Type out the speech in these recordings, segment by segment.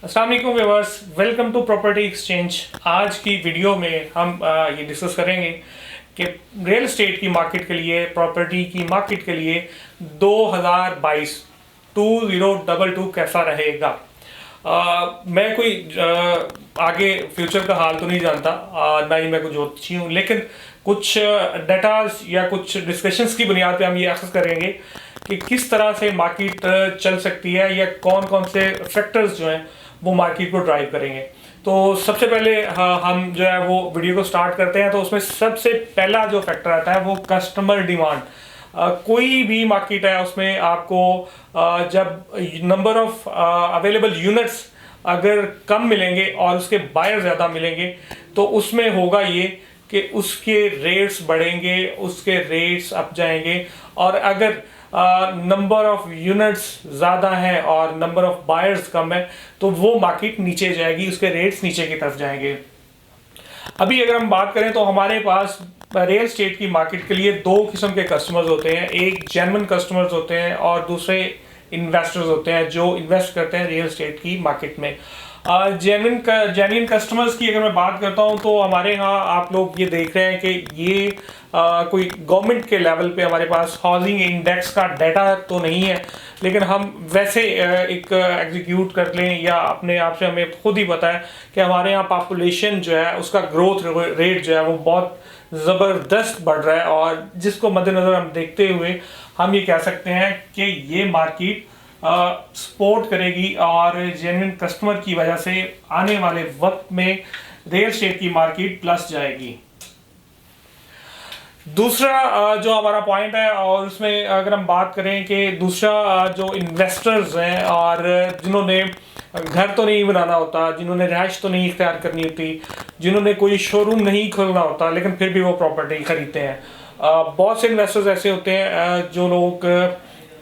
अस्सलाम वालेकुम viewers, welcome to property exchange. आज की वीडियो में हम ये डिस्कस करेंगे कि रियल एस्टेट की मार्केट के लिए, प्रॉपर्टी की मार्केट के लिए 2022 2022 कैसा रहेगा। मैं कोई आगे फ्यूचर का हाल तो नहीं जानता, ना ही मैं कुछ ज्योतिषी हूँ, लेकिन कुछ डेटाज या कुछ डिस्कशंस की बुनियाद पे हम ये एक्सेस करेंगे कि किस तरह से मार्केट चल सकती है या कौन कौन से फैक्टर्स जो हैं वो मार्केट को ड्राइव करेंगे। तो सबसे पहले हम जो है वो वीडियो को स्टार्ट करते हैं। तो उसमें सबसे पहला जो फैक्टर आता है वो कस्टमर डिमांड। कोई भी मार्केट है उसमें आपको जब नंबर ऑफ अवेलेबल यूनिट्स अगर कम मिलेंगे और उसके बायर ज़्यादा मिलेंगे तो उसमें होगा ये कि उसके रेट्स बढ़ेंगे, उसके रेट्स अप जाएंगे। और अगर नंबर ऑफ यूनिट्स ज़्यादा है और नंबर ऑफ बायर्स कम है तो वो मार्केट नीचे जाएगी, उसके रेट्स नीचे की तरफ जाएंगे। अभी अगर हम बात करें तो हमारे पास रियल एस्टेट की मार्केट के लिए दो किस्म के कस्टमर्स होते हैं। एक जेन्युइन कस्टमर्स होते हैं और दूसरे इन्वेस्टर्स होते हैं जो इन्वेस्ट करते हैं रियल एस्टेट की मार्केट में। जेन्युइन कस्टमर्स की अगर मैं बात करता हूं तो हमारे यहाँ आप लोग ये देख रहे हैं कि ये कोई गवर्नमेंट के लेवल पे हमारे पास हाउसिंग इंडेक्स का डाटा तो नहीं है, लेकिन हम वैसे एक एग्जीक्यूट कर लें या अपने आप से हमें खुद ही पता है कि हमारे यहाँ पॉपुलेशन जो है उसका ग्रोथ रेट जो है वो बहुत ज़बरदस्त बढ़ रहा है। और जिसको मद्देनज़र हम देखते हुए हम ये कह सकते हैं कि ये मार्केट सपोर्ट करेगी और जेन्युइन कस्टमर की वजह से आने वाले वक्त में रियल एस्टेट की मार्केट प्लस जाएगी। दूसरा जो हमारा पॉइंट है और उसमें अगर हम बात करें कि दूसरा जो इन्वेस्टर्स हैं और जिन्होंने घर तो नहीं बनाना होता, जिन्होंने रिहाइश तो नहीं इख्तियार करनी होती, जिन्होंने कोई शोरूम नहीं खोलना होता, लेकिन फिर भी वो प्रॉपर्टी खरीदते हैं। बहुत से इन्वेस्टर्स ऐसे होते हैं जो लोग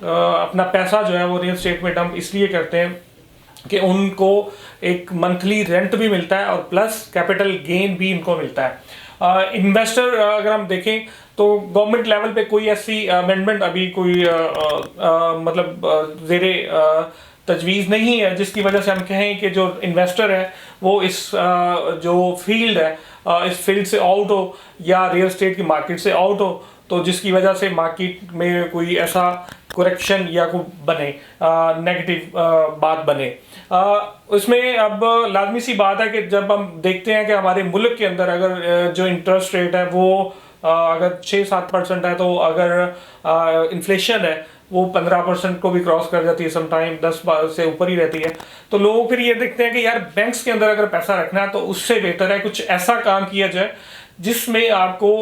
अपना पैसा जो है वो रियल एस्टेट में डंप इसलिए करते हैं कि उनको एक मंथली रेंट भी मिलता है और प्लस कैपिटल गेन भी इनको मिलता है। इन्वेस्टर अगर हम देखें तो गवर्नमेंट लेवल पे कोई ऐसी अमेंडमेंट अभी कोई मतलब ज़ेरे तजवीज़ नहीं है जिसकी वजह से हम कहें कि जो इन्वेस्टर है वो इस जो फील्ड है इस फील्ड से आउट हो या रियल एस्टेट की मार्केट से आउट हो, तो जिसकी वजह से मार्केट में कोई ऐसा करेक्शन या कोई बने नेगेटिव बात बने। उसमें अब लाजमी सी बात है कि जब हम देखते हैं कि हमारे मुल्क के अंदर अगर जो इंटरेस्ट रेट है वो अगर 6-7% है, तो अगर इन्फ्लेशन है वो 15% को भी क्रॉस कर जाती है, समटाइम 10 से ऊपर ही रहती है, तो लोग फिर ये देखते हैं कि यार बैंक्स के अंदर अगर पैसा रखना है तो उससे बेहतर है कुछ ऐसा काम किया जाए जिसमें आपको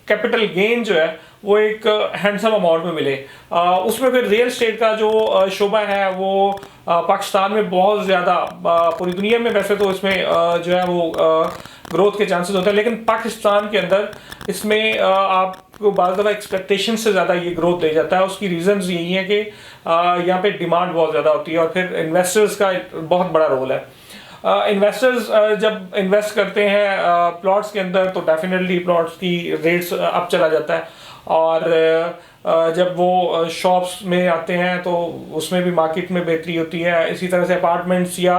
कैपिटल गेन जो है वो एक हैंडसम अमाउंट में मिले। उसमें फिर रियल एस्टेट का जो शोबा है वो पाकिस्तान में बहुत ज़्यादा, पूरी दुनिया में वैसे तो इसमें जो है वो ग्रोथ के चांसेस होते हैं, लेकिन पाकिस्तान के अंदर इसमें आपको बाज़ दफ़ा एक्सपेक्टेशन से ज़्यादा ये ग्रोथ ले जाता है। उसकी रीज़न्स यही है कि यहाँ पे डिमांड बहुत ज़्यादा होती है और फिर इन्वेस्टर्स का बहुत बड़ा रोल है। इन्वेस्टर्स जब इन्वेस्ट करते हैं प्लॉट्स के अंदर तो डेफिनेटली प्लॉट्स की रेट्स अप चला जाता है, और जब वो शॉप्स में आते हैं तो उसमें भी मार्केट में बेहतरी होती है। इसी तरह से अपार्टमेंट्स या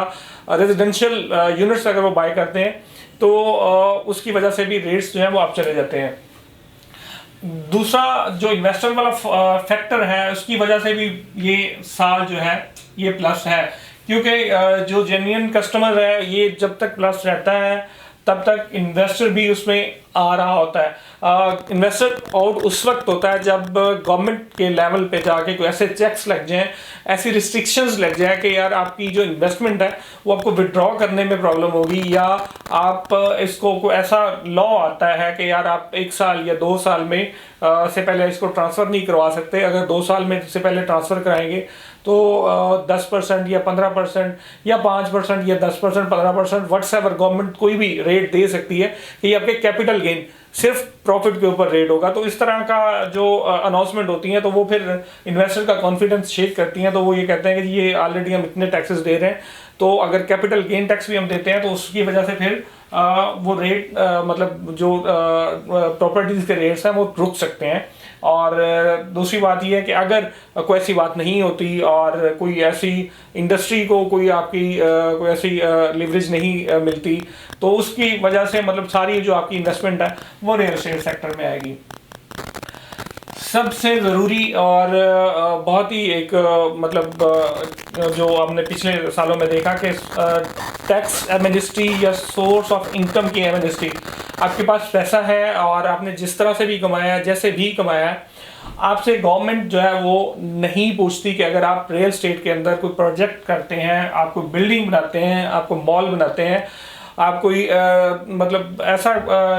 रेजिडेंशियल यूनिट्स अगर वो बाय करते हैं तो उसकी वजह से भी रेट्स जो हैं वो अप चले जाते हैं। दूसरा जो इन्वेस्टर वाला फैक्टर है उसकी वजह से भी ये साल जो है ये प्लस है, क्योंकि जो जेन्युइन कस्टमर है ये जब तक प्लस रहता है तब तक इन्वेस्टर भी उसमें आ रहा होता है। इन्वेस्टर आउट उस वक्त होता है जब गवर्नमेंट के लेवल पे जाके कोई ऐसे चेक्स लग जाएं, ऐसी रिस्ट्रिक्शंस लग जाए कि यार आपकी जो इन्वेस्टमेंट है वो आपको विड्रॉ करने में प्रॉब्लम होगी, या आप इसको कोई ऐसा लॉ आता है कि यार आप 1 साल या 2 साल में से पहले इसको ट्रांसफ़र नहीं करवा सकते। अगर 2 साल में से पहले ट्रांसफ़र कराएंगे तो 10% या 15% या 5% या 10% 15% व्हाट्सएवर गवर्नमेंट कोई भी रेट दे सकती है कि ये आपके कैपिटल गेन सिर्फ प्रॉफिट के ऊपर रेट होगा। तो इस तरह का जो अनाउंसमेंट होती हैं तो वो फिर इन्वेस्टर का कॉन्फिडेंस शेक करती हैं, तो वो ये कहते हैं कि ये ऑलरेडी हम इतने टैक्सेस दे रहे हैं, तो अगर कैपिटल गेन टैक्स भी हम देते हैं तो उसकी वजह से फिर वो रेट मतलब जो प्रॉपर्टीज़ के रेट्स हैं वो रुक सकते हैं और दूसरी बात ये है कि अगर कोई ऐसी बात नहीं होती और कोई ऐसी इंडस्ट्री को कोई आपकी कोई ऐसी लिवरेज नहीं मिलती, तो उसकी वजह से मतलब सारी जो आपकी इन्वेस्टमेंट है वो रियल एस्टेट सेक्टर में आएगी। सबसे ज़रूरी और बहुत ही एक मतलब जो हमने पिछले सालों में देखा कि टैक्स एमनेस्टी या सोर्स ऑफ इनकम की एमनेस्टी, आपके पास पैसा है और आपने जिस तरह से भी कमाया, जैसे भी कमाया है, आपसे गवर्नमेंट जो है वो नहीं पूछती कि अगर आप रियल एस्टेट के अंदर कोई प्रोजेक्ट करते हैं, आप कोई बिल्डिंग बनाते हैं, आप कोई मॉल बनाते हैं, आप कोई मतलब ऐसा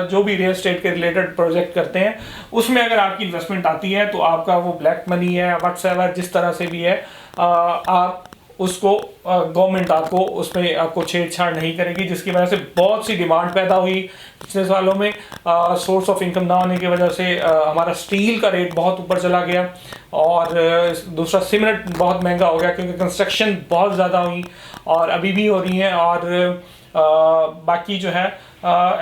जो भी रियल एस्टेट के रिलेटेड प्रोजेक्ट करते हैं, उसमें अगर आपकी इन्वेस्टमेंट आती है तो आपका वो ब्लैक मनी है, व्हाट्सएवर जिस तरह से भी है, आप उसको गवर्नमेंट आपको उसमें आपको छेड़छाड़ नहीं करेगी, जिसकी वजह से बहुत सी डिमांड पैदा हुई पिछले सालों में। सोर्स ऑफ इनकम ना होने की वजह से हमारा स्टील का रेट बहुत ऊपर चला गया और दूसरा सीमेंट बहुत महंगा हो गया क्योंकि कंस्ट्रक्शन बहुत ज़्यादा हुई और अभी भी हो रही हैं। और बाकी जो है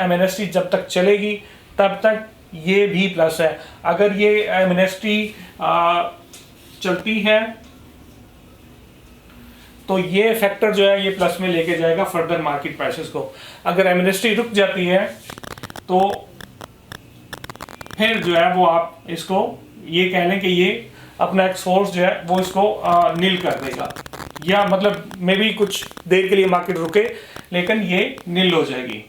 एमनेस्टी जब तक चलेगी तब तक ये भी प्लस है। अगर ये एमनेस्टी चलती है तो ये फैक्टर जो है ये प्लस में लेके जाएगा फर्दर मार्केट प्राइसेस को। अगर एमनेस्टी रुक जाती है तो फिर जो है वो आप इसको ये कह लें कि ये अपना एक सोर्स जो है वो इसको नील कर देगा, या मतलब मे भी कुछ देर के लिए मार्केट रुके लेकिन ये नील हो जाएगी।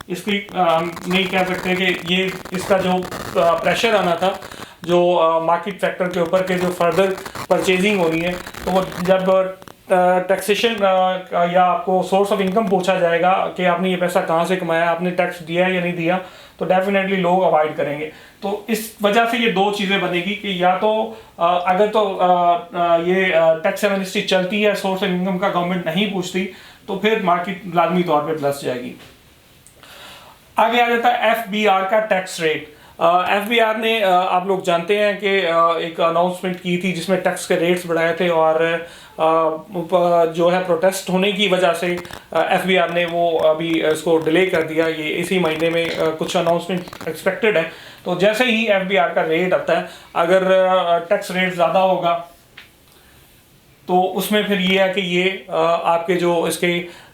इसकी हम नहीं कह सकते कि ये इसका जो प्रेशर आना था जो मार्केट फैक्टर के ऊपर के जो फर्दर परचेजिंग हो रही है, तो वो जब टैक्सेशन या आपको सोर्स ऑफ इनकम पूछा जाएगा कि आपने ये पैसा कहाँ से कमाया, आपने टैक्स दिया या नहीं दिया, तो डेफिनेटली लोग अवॉइड करेंगे। तो इस वजह से ये दो चीज़ें बनेगी कि या तो अगर तो ये टैक्स एमनेस्टी चलती है, सोर्स ऑफ इनकम का गवर्नमेंट नहीं पूछती, तो फिर मार्केट लाजमी तौर पे प्लस जाएगी। आगे आ जाता है FBR का टैक्स रेट। FBR ने आप लोग जानते हैं कि एक अनाउंसमेंट की थी जिसमें टैक्स के रेट्स बढ़ाए थे और जो है प्रोटेस्ट होने की वजह से FBR ने वो अभी इसको डिले कर दिया। ये इसी महीने में कुछ अनाउंसमेंट एक्सपेक्टेड है। तो जैसे ही FBR का रेट आता है, अगर टैक्स रेट ज़्यादा होगा तो उसमें फिर ये है कि ये आपके जो इसके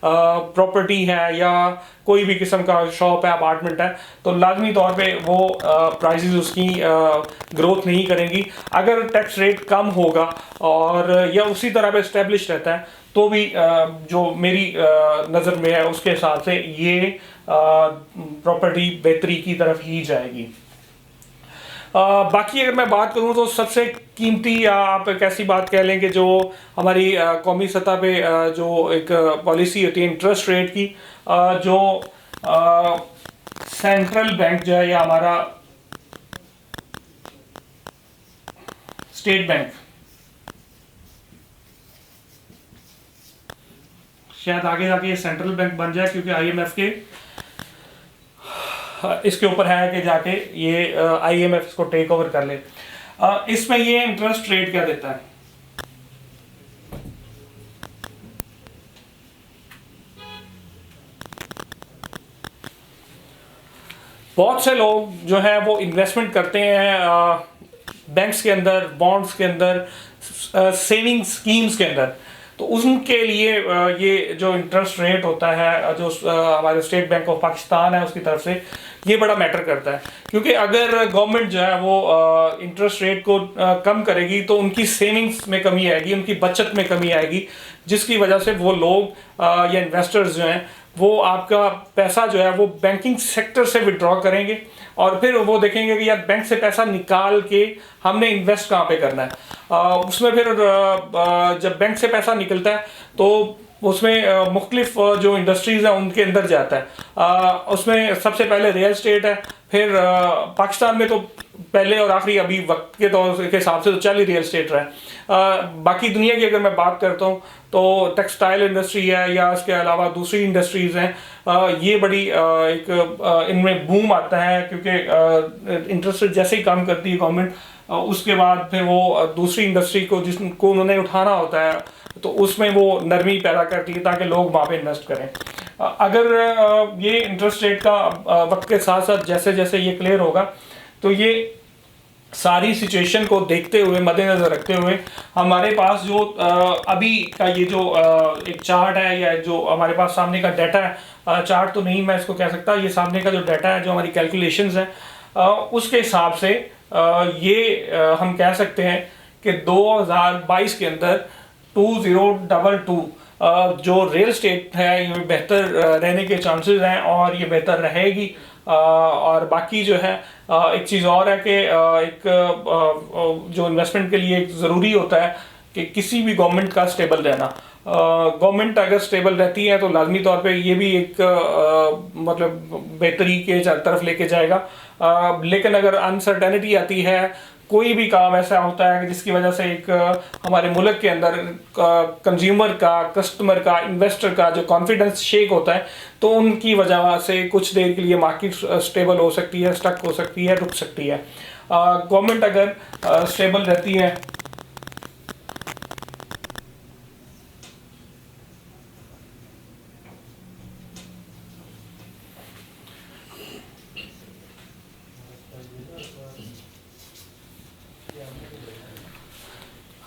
प्रॉपर्टी है या कोई भी किस्म का शॉप है, अपार्टमेंट है, तो लाजमी तौर पे वो प्राइसेस उसकी ग्रोथ नहीं करेंगी। अगर टैक्स रेट कम होगा और या उसी तरह पे इस्टेब्लिश रहता है तो भी जो मेरी नज़र में है उसके हिसाब से ये प्रॉपर्टी बेहतरी की तरफ ही जाएगी। बाकी अगर मैं बात करूं तो सबसे कीमती या आप एक ऐसी बात कह लें कि जो हमारी कौमी सतह पे जो एक पॉलिसी होती है इंटरेस्ट रेट की, जो सेंट्रल बैंक जो है या हमारा स्टेट बैंक, शायद आगे जाके ये सेंट्रल बैंक बन जाए क्योंकि IMF के इसके ऊपर है कि जाके ये IMF इसको टेक ओवर कर ले। इसमें ये इंटरेस्ट रेट क्या देता है? बहुत से लोग जो है वो इन्वेस्टमेंट करते हैं बैंक्स के अंदर, बॉन्ड्स के अंदर, सेविंग स्कीम्स के अंदर, तो उनके लिए ये जो इंटरेस्ट रेट होता है जो हमारे स्टेट बैंक ऑफ पाकिस्तान है उसकी तरफ से, ये बड़ा मैटर करता है। क्योंकि अगर गवर्नमेंट जो है वो इंटरेस्ट रेट को कम करेगी तो उनकी सेविंग्स में कमी आएगी, उनकी बचत में कमी आएगी, जिसकी वजह से वो लोग या इन्वेस्टर्स जो हैं वो आपका पैसा जो है वो बैंकिंग सेक्टर से विड्रॉ करेंगे और फिर वो देखेंगे कि यार बैंक से पैसा निकाल के हमने इन्वेस्ट कहाँ पे करना है। उसमें फिर जब बैंक से पैसा निकलता है तो उसमें मुख्तलिफ जो इंडस्ट्रीज़ हैं उनके अंदर जाता है। उसमें सबसे पहले रियल एस्टेट है, फिर पाकिस्तान में तो पहले और आखिरी अभी वक्त के तौर के हिसाब से तो चल ही रियल एस्टेट रहा है। बाकी दुनिया की अगर मैं बात करता हूँ तो टेक्सटाइल इंडस्ट्री है या इसके अलावा दूसरी इंडस्ट्रीज़ हैं, ये बड़ी एक इनमें बूम आता है क्योंकि इंटरेस्ट रेट जैसे ही कम करती है गवर्नमेंट, उसके बाद फिर वो दूसरी इंडस्ट्री को जिसको उन्होंने उठाना होता है तो उसमें वो नरमी पैदा करती है ताकि लोग वहाँ पे इन्वेस्ट करें। अगर ये इंटरेस्ट रेट का वक्त के साथ साथ जैसे जैसे ये क्लियर होगा तो ये सारी सिचुएशन को देखते हुए, मद्देनजर रखते हुए, हमारे पास जो अभी का ये जो एक चार्ट है, या जो हमारे पास सामने का डाटा है, चार्ट तो नहीं मैं इसको कह सकता, ये सामने का जो डाटा है, जो हमारी कैलकुलेशंस है, उसके हिसाब से हम कह सकते हैं कि 2022 के अंदर 2022 जो रियल स्टेट है ये बेहतर रहने के चांसेस हैं, और ये बेहतर रहेगी। और बाकी जो है एक चीज़ और है कि जो इन्वेस्टमेंट के लिए ज़रूरी होता है कि किसी भी गवर्नमेंट का स्टेबल रहना। गवर्नमेंट अगर स्टेबल रहती है तो लाजमी तौर पे ये भी एक मतलब बेहतरी के तरफ लेके जाएगा। लेकिन अगर अनसर्टेनिटी आती है, कोई भी काम ऐसा होता है कि जिसकी वजह से एक हमारे मुल्क के अंदर कंज्यूमर का, कस्टमर का, इन्वेस्टर का जो कॉन्फिडेंस शेक होता है, तो उनकी वजह से कुछ देर के लिए मार्केट स्टेबल हो सकती है, स्टक हो सकती है, रुक सकती है। गवर्नमेंट अगर स्टेबल रहती है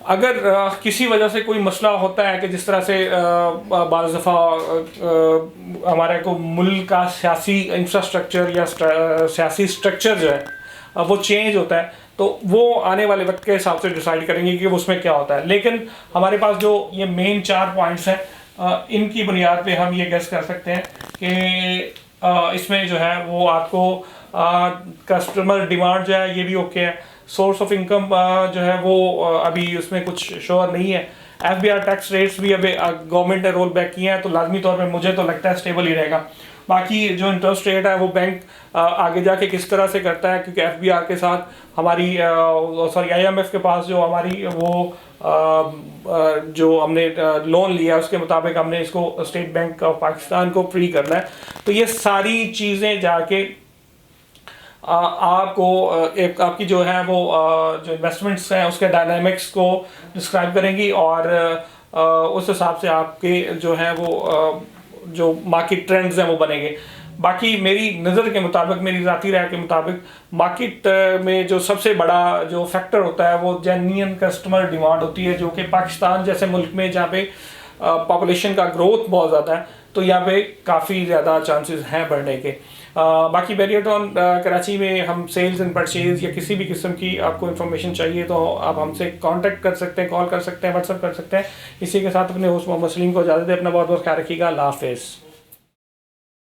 अगर किसी वजह से कोई मसला होता है कि जिस तरह से बाज़ दफ़ा हमारे को मुल्क का सियासी इंफ्रास्ट्रक्चर या सियासी स्ट्रक्चर जो है वो चेंज होता है, तो वो आने वाले वक्त के हिसाब से डिसाइड करेंगे कि उसमें क्या होता है। लेकिन हमारे पास जो ये मेन 4 पॉइंट्स हैं, इनकी बुनियाद पे हम ये गेस कर सकते हैं कि इसमें जो है वो आपको कस्टमर डिमांड जो है ये भी ओके है, सोर्स ऑफ इनकम जो है वो अभी उसमें कुछ श्योर नहीं है। एफबीआर टैक्स रेट्स भी अभी गवर्नमेंट ने रोल बैक किए हैं, तो लाजमी तौर पे मुझे तो लगता है स्टेबल ही रहेगा। बाकी जो इंटरेस्ट रेट है वो बैंक आगे जाके किस तरह से करता है, क्योंकि एफबीआर के साथ हमारी आईएमएफ के पास जो हमारी वो जो हमने लोन लिया उसके मुताबिक हमने इसको स्टेट बैंक ऑफ पाकिस्तान को फ्री करना है। तो ये सारी चीज़ें जाके आपको एक आपकी जो है वो जो इन्वेस्टमेंट्स हैं उसके डायनामिक्स को डिस्क्राइब करेंगी, और उस हिसाब से आपके जो है वो जो मार्केट ट्रेंड्स हैं वो बनेंगे। बाकी मेरी नज़र के मुताबिक, मेरी ज़ाती राय के मुताबिक, मार्केट में जो सबसे बड़ा जो फैक्टर होता है वो जेन्युइन कस्टमर डिमांड होती है, जो कि पाकिस्तान जैसे मुल्क में जहाँ पे पॉपुलेशन का ग्रोथ बहुत ज़्यादा है, तो यहाँ पे काफ़ी ज़्यादा चांसेस हैं बढ़ने के। बाकी बैरियरटॉन कराची में हम सेल्स एंड परचेज या किसी भी किस्म की आपको इन्फॉर्मेशन चाहिए तो आप हमसे कांटेक्ट कर सकते हैं, कॉल कर सकते हैं, व्हाट्सअप कर सकते हैं। इसी के साथ अपने होस्ट मोहम्मद सलीम को इजाज़त दें। अपना बहुत बहुत ख्याल रखिएगा। अल्लाह हाफिज़।